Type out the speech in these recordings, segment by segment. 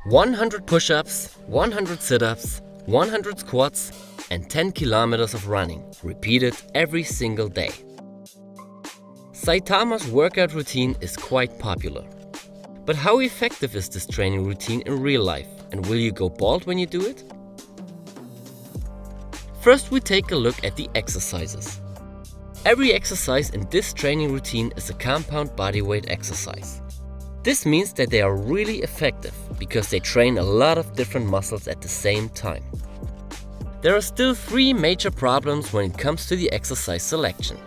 100 push-ups, 100 sit-ups, 100 squats, and 10 kilometers of running, repeated every single day. Saitama's workout routine is quite popular. But how effective is this training routine in real life, and will you go bald when you do it? First, we take a look at the exercises. Every exercise in this training routine is a compound bodyweight exercise. This means that they are really effective because they train a lot of different muscles at the same time. There are still 3 major problems when it comes to the exercise selection.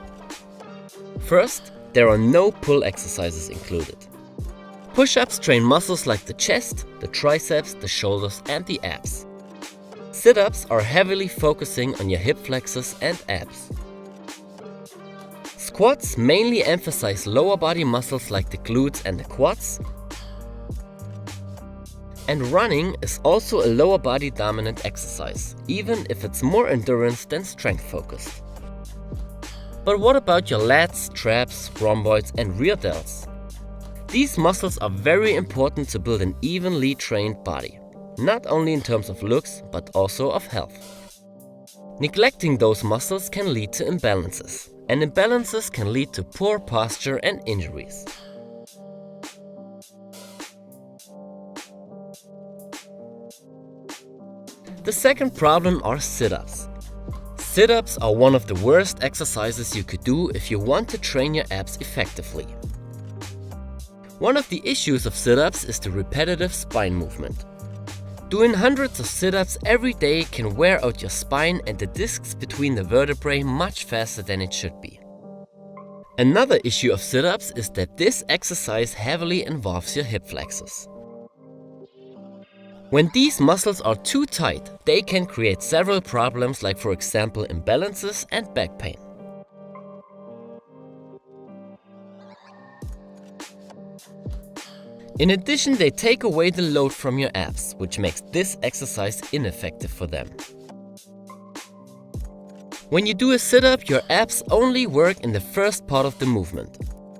First, there are no pull exercises included. Push-ups train muscles like the chest, the triceps, the shoulders, and the abs. Sit-ups are heavily focusing on your hip flexors and abs. Squats mainly emphasize lower body muscles like the glutes and the quads. And running is also a lower body dominant exercise, even if it's more endurance than strength focused. But what about your lats, traps, rhomboids, and rear delts? These muscles are very important to build an evenly trained body, not only in terms of looks, but also of health. Neglecting those muscles can lead to imbalances, and imbalances can lead to poor posture and injuries. The second problem are sit-ups. Sit-ups are one of the worst exercises you could do if you want to train your abs effectively. One of the issues of sit-ups is the repetitive spine movement. Doing hundreds of sit-ups every day can wear out your spine and the discs between the vertebrae much faster than it should be. Another issue of sit-ups is that this exercise heavily involves your hip flexors. When these muscles are too tight, they can create several problems like, for example, imbalances and back pain. In addition, they take away the load from your abs, which makes this exercise ineffective for them. When you do a sit-up, your abs only work in the first part of the movement.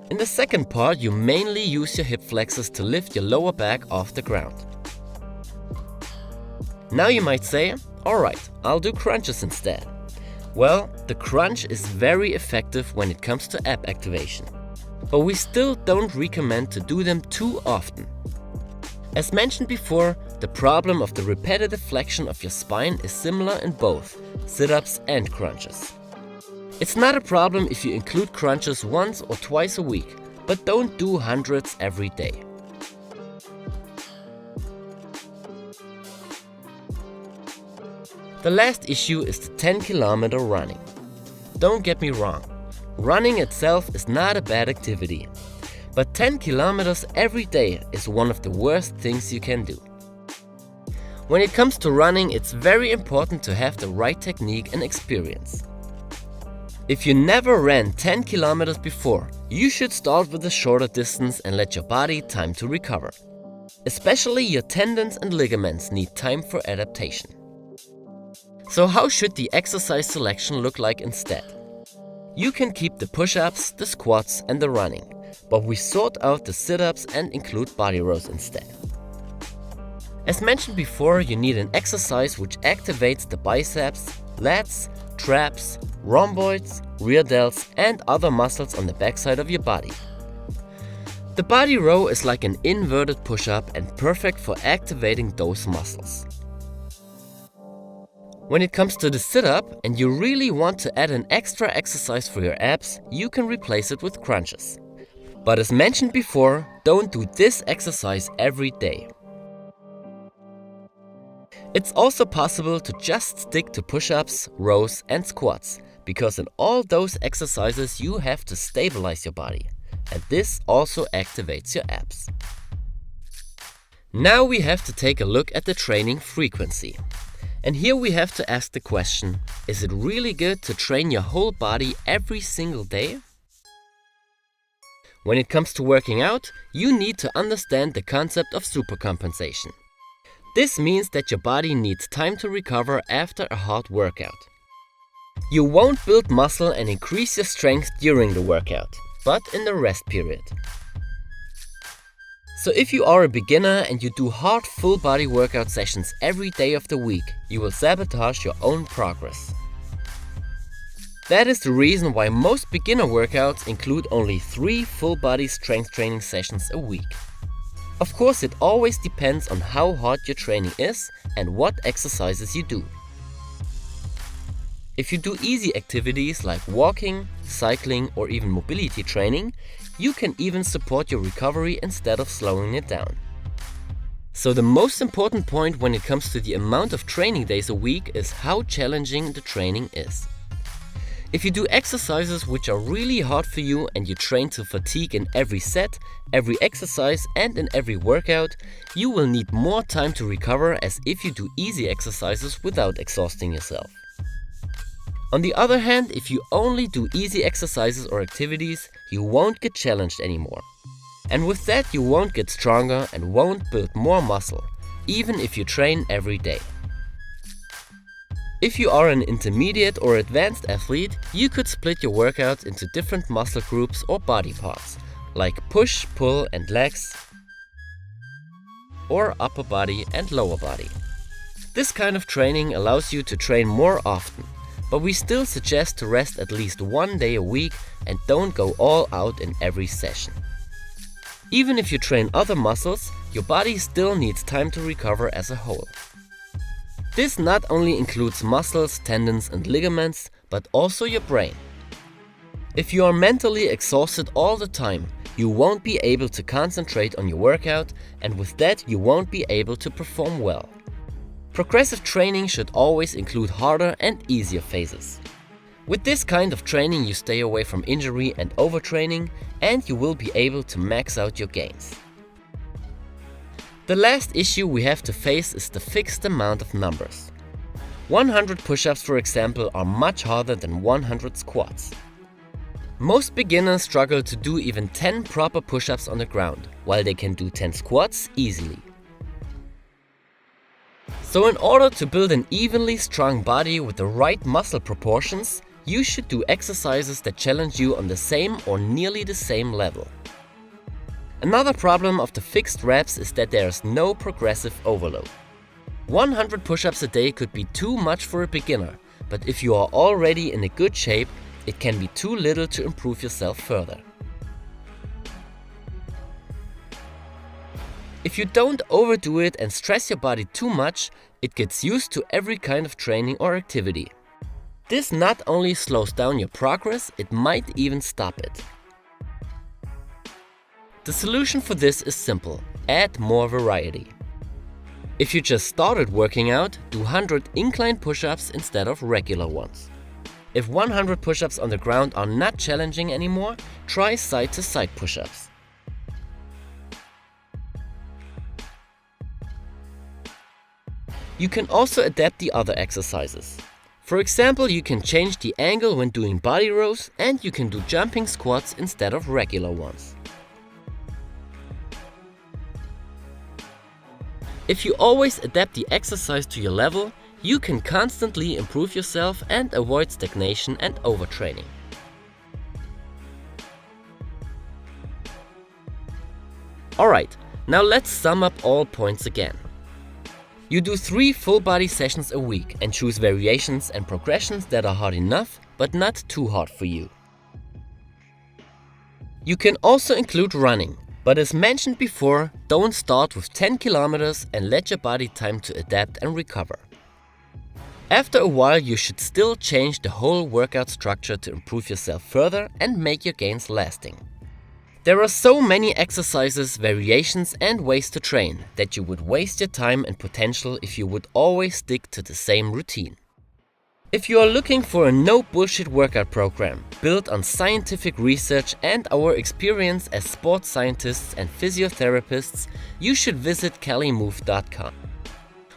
In the second part, you mainly use your hip flexors to lift your lower back off the ground. Now you might say, alright, I'll do crunches instead. Well, the crunch is very effective when it comes to ab activation. But we still don't recommend to do them too often. As mentioned before, the problem of the repetitive flexion of your spine is similar in both sit-ups and crunches. It's not a problem if you include crunches once or twice a week, but don't do hundreds every day. The last issue is the 10-kilometer running. Don't get me wrong. Running itself is not a bad activity, but 10 kilometers every day is one of the worst things you can do. When it comes to running, it's very important to have the right technique and experience. If you never ran 10 kilometers before, you should start with a shorter distance and let your body time to recover. Especially your tendons and ligaments need time for adaptation. So how should the exercise selection look like instead? You can keep the push-ups, the squats and the running, but we sort out the sit-ups and include body rows instead. As mentioned before, you need an exercise which activates the biceps, lats, traps, rhomboids, rear delts and other muscles on the backside of your body. The body row is like an inverted push-up and perfect for activating those muscles. When it comes to the sit-up and you really want to add an extra exercise for your abs, you can replace it with crunches. But as mentioned before, don't do this exercise every day. It's also possible to just stick to push-ups, rows and squats, because in all those exercises you have to stabilize your body, and this also activates your abs. Now we have to take a look at the training frequency. And here we have to ask the question, is it really good to train your whole body every single day? When it comes to working out, you need to understand the concept of supercompensation. This means that your body needs time to recover after a hard workout. You won't build muscle and increase your strength during the workout, but in the rest period. So if you are a beginner and you do hard full body workout sessions every day of the week, you will sabotage your own progress. That is the reason why most beginner workouts include only 3 full body strength training sessions a week. Of course, it always depends on how hard your training is and what exercises you do. If you do easy activities like walking, cycling or even mobility training, you can even support your recovery instead of slowing it down. So the most important point when it comes to the amount of training days a week is how challenging the training is. If you do exercises which are really hard for you and you train to fatigue in every set, every exercise and in every workout, you will need more time to recover as if you do easy exercises without exhausting yourself. On the other hand, if you only do easy exercises or activities, you won't get challenged anymore. And with that, you won't get stronger and won't build more muscle, even if you train every day. If you are an intermediate or advanced athlete, you could split your workouts into different muscle groups or body parts, like push, pull and legs, or upper body and lower body. This kind of training allows you to train more often, but we still suggest to rest at least 1 day a week and don't go all out in every session. Even if you train other muscles, your body still needs time to recover as a whole. This not only includes muscles, tendons and ligaments, but also your brain. If you are mentally exhausted all the time, you won't be able to concentrate on your workout, and with that you won't be able to perform well. Progressive training should always include harder and easier phases. With this kind of training you stay away from injury and overtraining, and you will be able to max out your gains. The last issue we have to face is the fixed amount of numbers. 100 push-ups, for example, are much harder than 100 squats. Most beginners struggle to do even 10 proper push-ups on the ground, while they can do 10 squats easily. So in order to build an evenly strong body with the right muscle proportions, you should do exercises that challenge you on the same or nearly the same level. Another problem of the fixed reps is that there is no progressive overload. 100 push-ups a day could be too much for a beginner, but if you are already in a good shape, it can be too little to improve yourself further. If you don't overdo it and stress your body too much, it gets used to every kind of training or activity. This not only slows down your progress, it might even stop it. The solution for this is simple: add more variety. If you just started working out, do 100 incline push-ups instead of regular ones. If 100 push-ups on the ground are not challenging anymore, try side-to-side push-ups. You can also adapt the other exercises. For example, you can change the angle when doing body rows, and you can do jumping squats instead of regular ones. If you always adapt the exercise to your level, you can constantly improve yourself and avoid stagnation and overtraining. Alright, now let's sum up all points again. You do 3 full body sessions a week and choose variations and progressions that are hard enough but not too hard for you. You can also include running, but as mentioned before, don't start with 10 kilometers and let your body time to adapt and recover. After a while, you should still change the whole workout structure to improve yourself further and make your gains lasting. There are so many exercises, variations and ways to train that you would waste your time and potential if you would always stick to the same routine. If you are looking for a no-bullshit workout program built on scientific research and our experience as sports scientists and physiotherapists, you should visit CaliMove.com.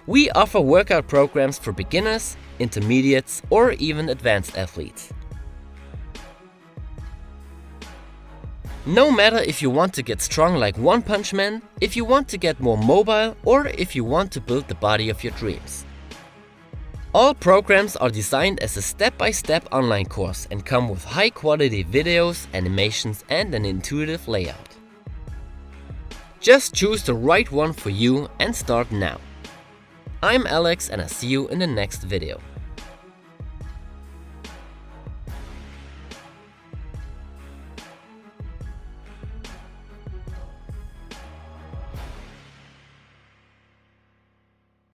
We offer workout programs for beginners, intermediates, or even advanced athletes. No matter if you want to get strong like One Punch Man, if you want to get more mobile, or if you want to build the body of your dreams. All programs are designed as a step-by-step online course and come with high-quality videos, animations and an intuitive layout. Just choose the right one for you and start now. I'm Alex and I see you in the next video.